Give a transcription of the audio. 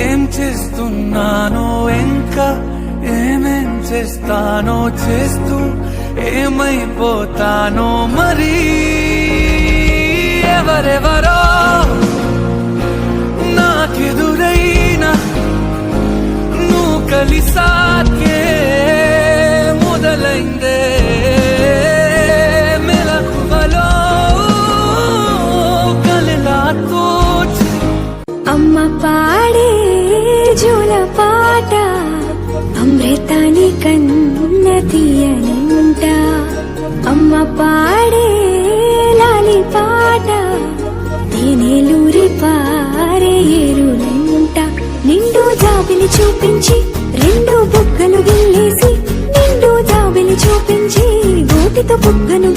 ఏం చేస్తున్నానో ఇంకా ఏమేం చేస్తానో చేస్తూ ఏమైపోతానో మరి ఎవరెవరో నాకెదురైనా నువ్వు కలిసాకే మొదలైందే మెలకువలో కలలా తోచి అమ్మ పాడే జోల పాట అమృతాని కన్న తీయనంట అమ్మ పాడే లాలి పాట తేనెలూరి పారే ఏరులంట నిండు జాబిలి చూపించి రెండు బుగ్గలు గిల్లేసి నిండు జాబిలి చూపించి గోటితో బుగ్గను